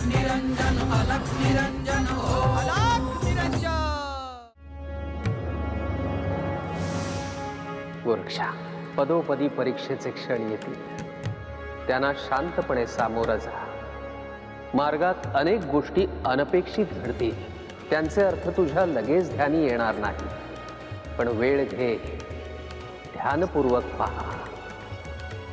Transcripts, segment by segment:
निरंजन अलख निरंजन हो अलख निरंजन। वृक्षा पदोपदी परीक्षेचे क्षण येतील, त्यांना शांतपणे सामोरं जा। मार्गात अनेक गोष्टी अनपेक्षित घडतील, त्यांचे अर्थ तुझ्या लगेच ध्यानी येणार नाही, पण वेळ घे, ध्यानपूर्वक पहा,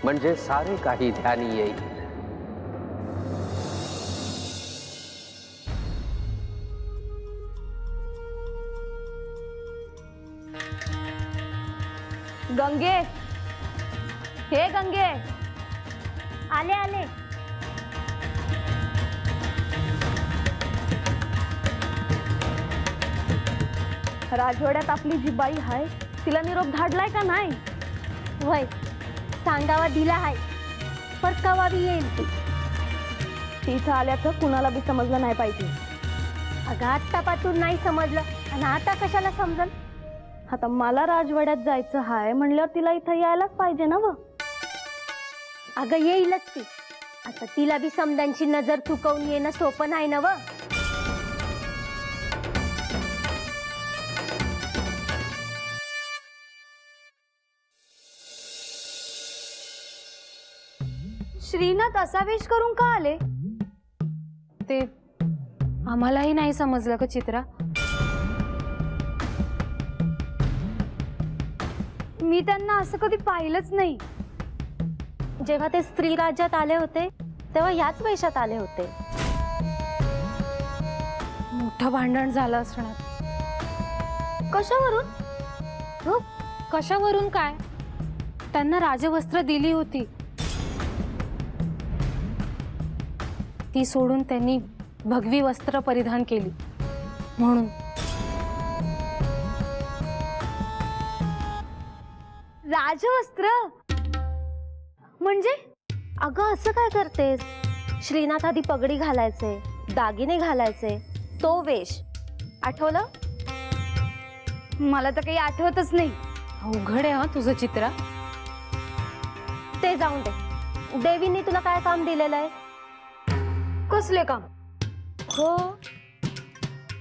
म्हणजे सारे काही ध्यानी येईल। गंगे, हे गंगे, आले आले। राजवाड्यात आपली जी बाई आहे तिला निरोप धाडलाय का नाही? वय सांगावा दिला आहे, पर कवा बी येईल ती। तिथं आल्याचं कुणाला बी समजलं नाही पाहिजे। अगं आत्तापासून नाही समजलं आणि आता कशाला समजल? आता मला राजवाड्यात जायचं हाय म्हणल्यावर तिला इथं यायलाच पाहिजे ना व। अगं येईलच ती, आता तिला बी समद्यांची नजर चुकवून येणं सोपं नाही ना व। श्रीनाथ असा वेश करून का आले? ते आम्हालाही नाही समजलं का चित्रा। मी त्यांना असं कधी पाहिलंच नाही। जेव्हा ते स्त्री राज्यात आले होते तेव्हा याच वेशात आले होते। मोठं भांडण झालं असणार। कशावरून? हो, कशावरून काय? त्यांना राजवस्त्र दिली होती, ती सोडून त्यांनी भगवी वस्त्र परिधान केली म्हणून। राजवस्त्र म्हणजे? अगं असं काय करतेस? श्रीनाथ आधी पगडी घालायचे, दागिने घालायचे, तो वेश आठवलं? मला तर काही आठवतच नाही। अवघड आहे हा तुझं चित्रा। ते जाऊन दे, देवींनी तुला काय काम दिलेलं आहे? कसले काम? हो,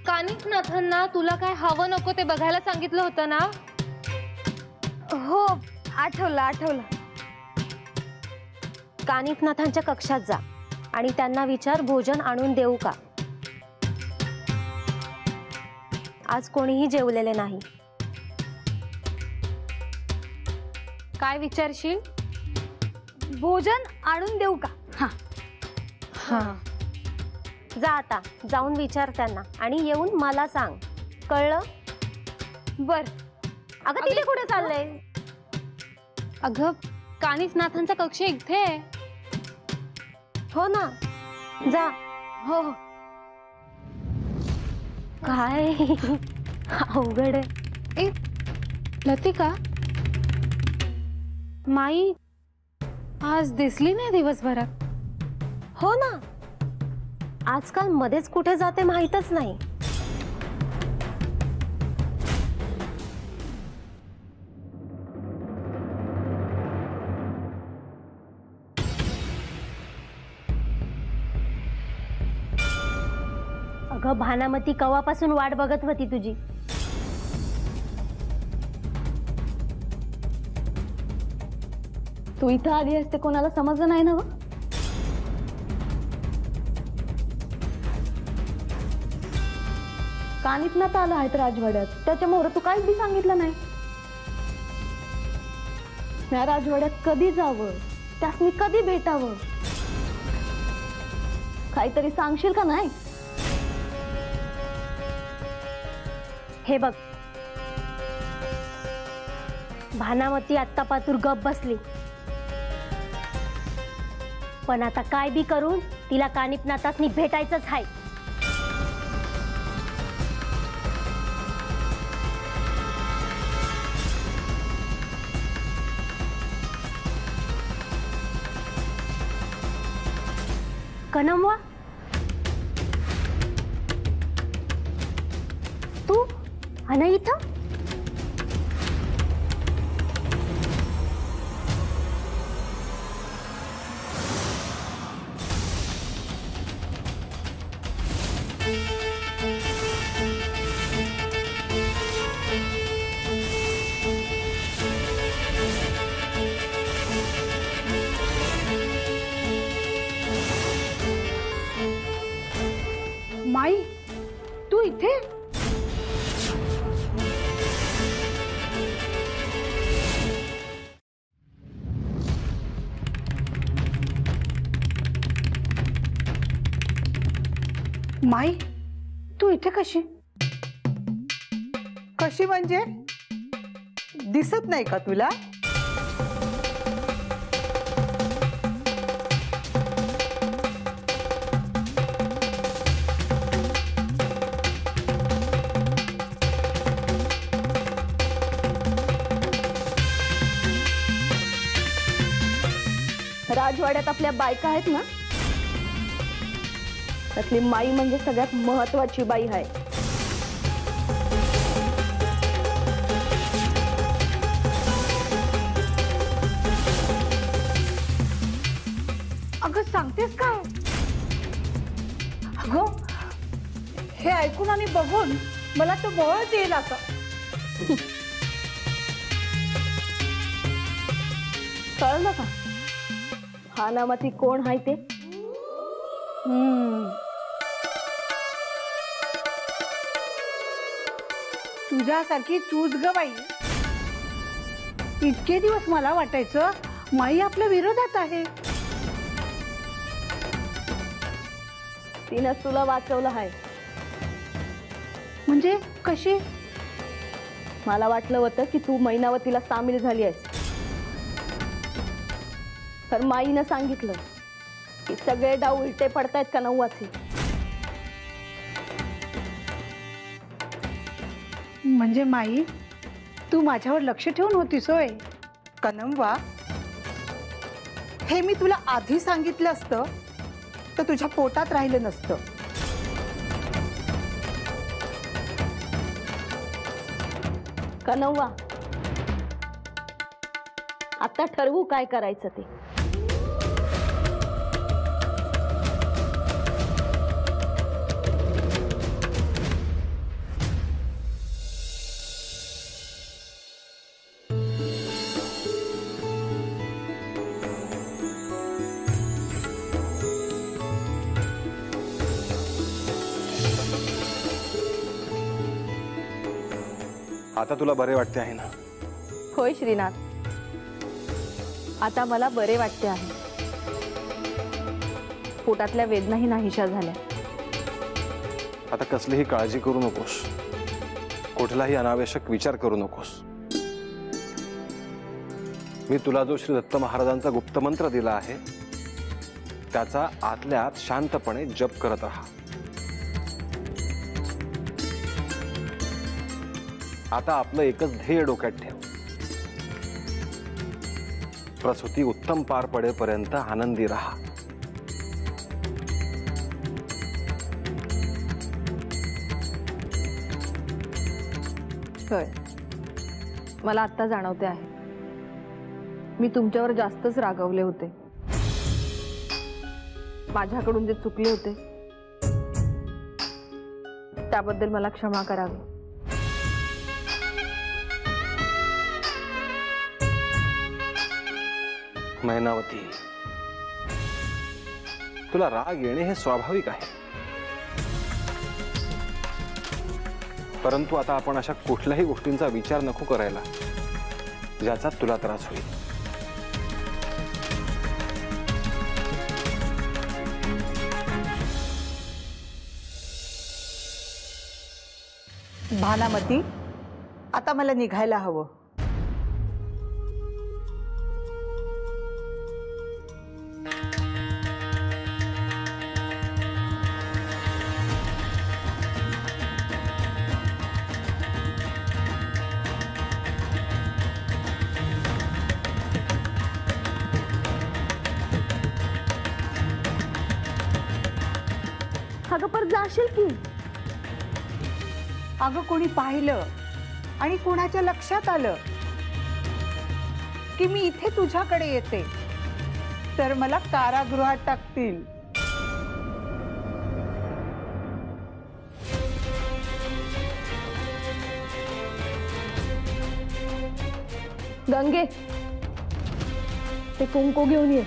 कानिफनाथांना तुला काय हवं नको ते बघायला सांगितलं होतं ना? हो, आठवलं आठवलं। कानिफनाथांच्या कक्षात जा आणि त्यांना विचार भोजन आणून देऊ का। आज कोणीही जेवलेले नाही। काय विचारशील? भोजन आणून देऊ का? हा हा, जा आता जाऊन विचार त्यांना आणि येऊन मला सांग, कळलं? बर। अगं तिथे कुठे चाललंय? अगं कानिफनाथांचा कक्ष इथे आहे। हो ना, जा। हो हो। काय अवघड आहे। ए लतिका, माई आज दिसली नाही दिवसभरात। हो ना, आजकाल मध्येच कुठे जाते माहीतच नाही। अगं भानामती कवापासून वाट बघत होती तुझी। तू इथं आली असते कोणाला समजलं नाही ना व? कानिफनाथ आला आहेत राजवाड्यात, त्याच्यामुळे तू काहीच बी सांगितलं नाही। त्या राजवाड्यात कधी जावं, त्यासनी कधी भेटावं, काहीतरी सांगशील का नाही? हे बघ, भानामती आत्ता पातूर गप बसली, पण आता काय बी करून तिला कानिफनाथासनी भेटायचंच आहे। कनमवा, तू आणि इथं? माई, तू इथे? माई, तू इथे कशी? कशी म्हणजे? दिसत नाही का तुला? राजवाड्यात आपल्या बायका आहेत ना, त्यातली माई म्हणजे सगळ्यात महत्वाची बाई आहे. अगं सांगतेस काय? अगं हे ऐकून आणि बघून मला तर बळच येईल आता. कळलं का हा नामाती कोण आहे ते? तुझ्यासारखी तूच ग बाई. इतके दिवस मला वाटायचं माई आपल्या विरोधात आहे. तिनं तुला वाचवलं आहे. म्हणजे कशी? मला वाटलं होतं की तू मैनावतीला सामील झाली आहेस, तर माईनं सांगितलं की सगळे डाव उलटे पडतायत का नव्वाचे. म्हणजे माई तू माझ्यावर लक्ष ठेवून होतीस होय? कनमवा, हे मी तुला आधी सांगितलं असतं तर तुझ्या पोटात राहिलं नसतं. कनव्वा, आता ठरवू काय करायचं ते. आता तुला बरे वाटते आहे ना? होय श्रीनाथ, आता मला बरे वाटते आहे. पोटातल्या वेदनाही नाहीशा झाल्या. आता कसलीही काळजी करू नकोस, कुठलाही अनावश्यक विचार करू नकोस. मी तुला जो श्री दत्त महाराजांचा गुप्तमंत्र दिला आहे त्याचा आतल्या आत शांतपणे जप करत राहा. आता आपलं एकच ध्येय डोक्यात ठेव, प्रसूती उत्तम पार पडेपर्यंत आनंदी राहा. होय, मला आत्ता जाणवते आहे मी तुमच्यावर जास्तच रागवले होते. माझ्याकडून जे चुकले होते त्याबद्दल मला क्षमा करावी. मैनावती, तुला राग येणे हे स्वाभाविक आहे, परंतु आता आपण अशा कुठल्याही गोष्टींचा विचार नको करायला ज्याचा तुला त्रास होईल. भानामती, आता मला निघायला हवं. अगं पर जाशील की? अगं कोणी पाहिलं आणि कोणाच्या लक्षात आलं की मी इथे तुझ्याकडे येते तर मला कारागृहात टाकतील. गंगे, ते कुंकू घेऊन ये.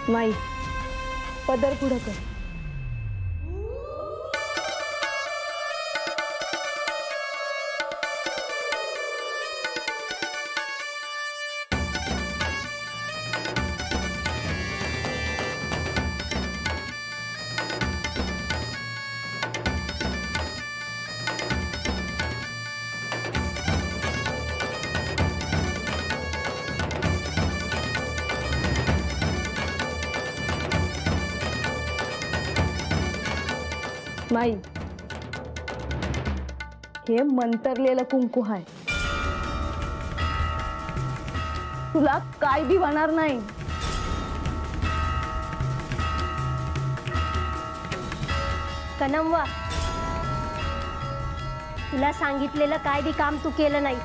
माई, पदर पुढं कर. माई, हे मंतरलेलं कुंकू आहे. तुला काय बी होणार नाही. कनमवा, तुला सांगितलेलं काय बी काम तू केलं नाही.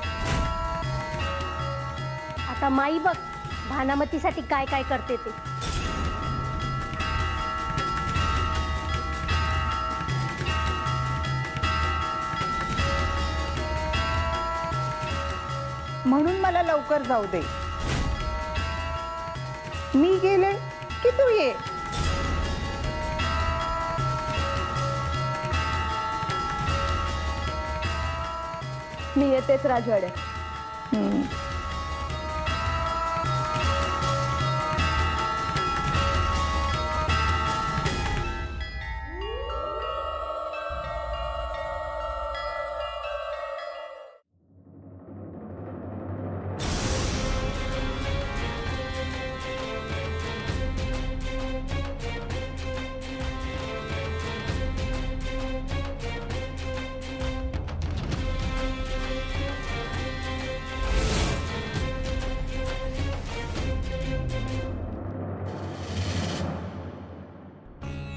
आता माई बघ भानामतीसाठी काय काय करते ते. म्हणून मला लवकर जाऊ दे. मी गेले की तू ये. मी येतेच राजवाड्या.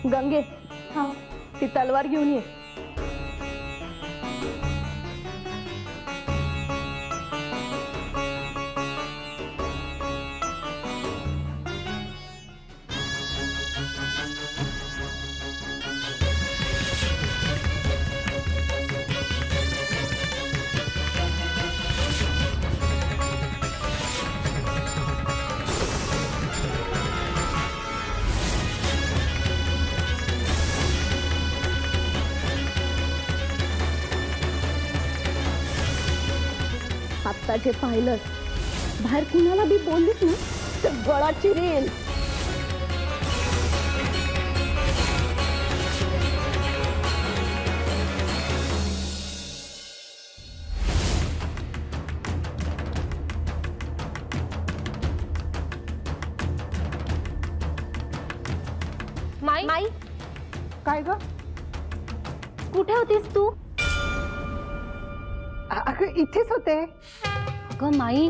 गंगे, हाँ, ती तलवार घेऊन ये. आत्ता जे पाहिलं, बाहेर कुणाला बी बोललीस ना तर गळा चिरेल. माई, माई, काय ग? कुठे होतीस तू? अगं इथेच होते. अगं माई,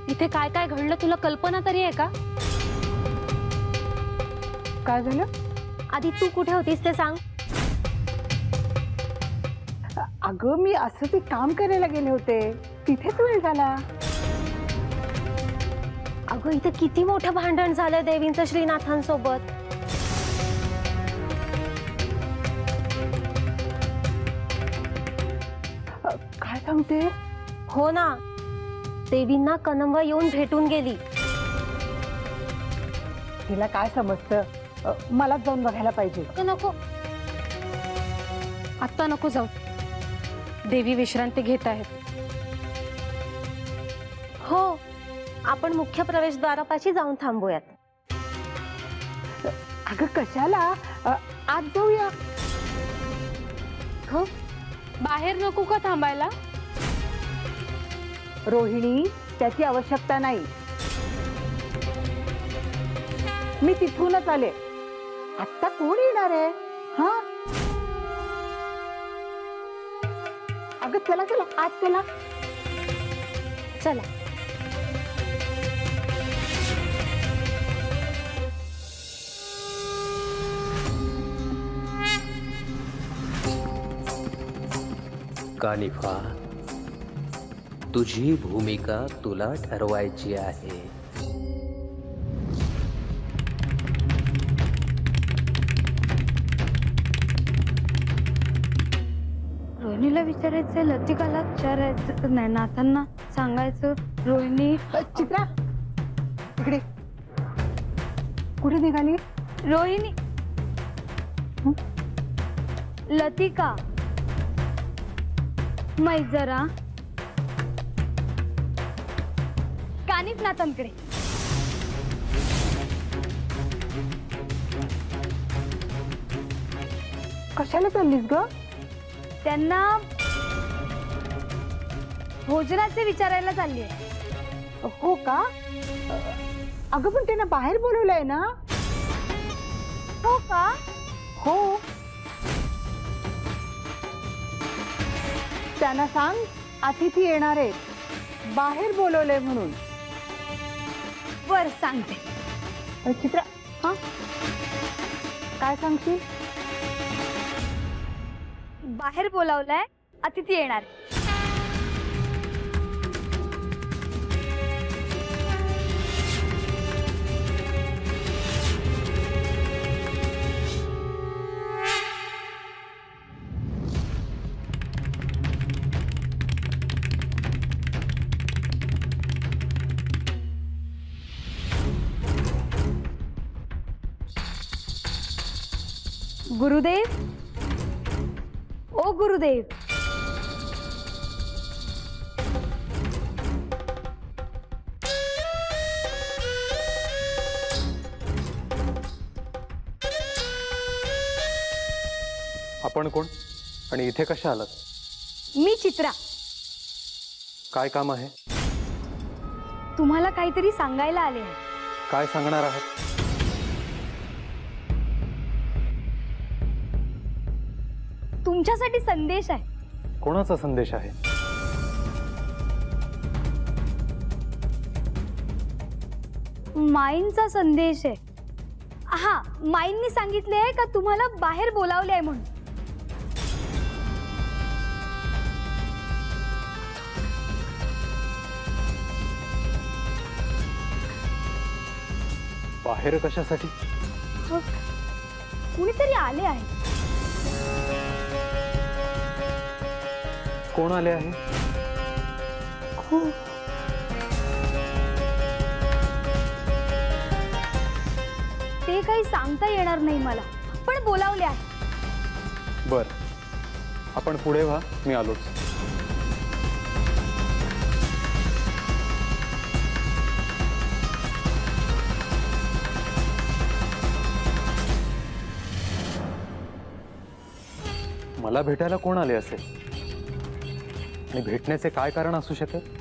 इथे काय काय घडलं तुला कल्पना तरी आहे का? काय झालं? आधी तू कुठे होतीस ते सांग. अगं मी असं ते काम करायला गेले होते, तिथेच वेळ झाला. अगं इथे किती मोठं भांडण झालंय देवींचं श्रीनाथांसोबत. काय सांगते? हो ना, देवींना कनमवा येऊन भेटून गेली. तिला काय समजतं? मला जाऊन बघायला पाहिजे. नको, आता नको जाऊ. देवी विश्रांती घेत आहेत. हो, आपण मुख्य प्रवेशद्वारापाशी जाऊन थांबूयात. अगं कशाला? आज जाऊया. हो, बाहेर नको का थांबायला? रोहिणी, त्याची आवश्यकता नाही. मी तिथूनच आले. आता कोण येणार आहे? हा, अगं चला चला, आज चला. चला. कानिफा, तुझी भूमिका तुला ठरवायची आहे. रोहिणीला विचारायचं, लतिकाला विचारायचं, नाही नाथांना सांगायचं. रोहिणी, चित्रा इकडे कुठे निघाली? रोहिणी, लतिका, मै जरा कानिफ नाथांकडे. कशाला चाललीस ग? त्यांना भोजनाचे विचारायला चालली आहे. हो का? अगं पण त्यांना बाहेर बोलवलंय ना? हो का? हो. त्यांना सांग अतिथी येणार आहेत, बाहेर बोलवलंय म्हणून. बर सांगते. चित्रा, हा काय सांगशील? बाहेर बोलावलंय, अतिथी येणार. गुरुदेव, ओ गुरुदेव. आपण कोण आणि इथे कशा आलात? मी चित्रा. काय काम आहे? तुम्हाला काहीतरी सांगायला आले आहे. काय सांगणार आहात? तुमच्यासाठी संदेश आहे. कोणाचा संदेश आहे? माईंचा संदेश आहे. हा, माईंनी सांगितले आहे का तुम्हाला बाहेर बोलावले आहे म्हणून. बाहेर कशासाठी? कुणीतरी आले आहे. कोण आले आहे? ते काही सांगता येणार नाही मला, पण बोलावले आहे. बर, आपण पुढे व्हा, मी आलोच. मला भेटायला कोण आले असेल आणि भेटण्याचे काय कारण असू शकेल?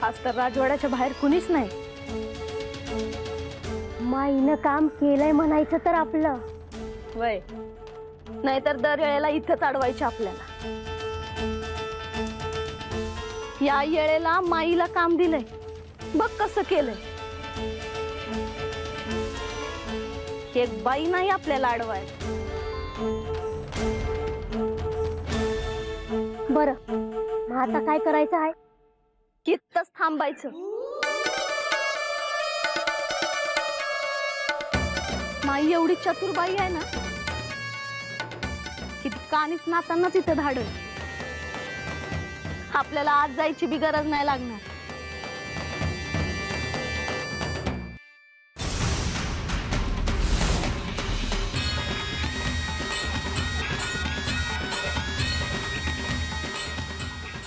खास तर राजवाड्याच्या बाहेर कुणीच नाही. माईनं काम केलंय म्हणायचं तर आपलं. वय, नाहीतर दर वेळेला इथंच अडवायचे आपल्याला. या येळेला माईला काम दिलंय, बघ कसं केलंय. एक बाई नाही आपल्याला अडवाय. बरं, मग आता काय करायचं आहे? इथंच थांबायचं. माई एवढी चतुर बाई आहे ना की ती कानिफ नाथांनाच इथं धाडल. आपल्याला आज जायची बी गरज नाही लागणार.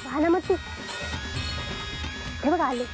भानामती, हे बघ आले.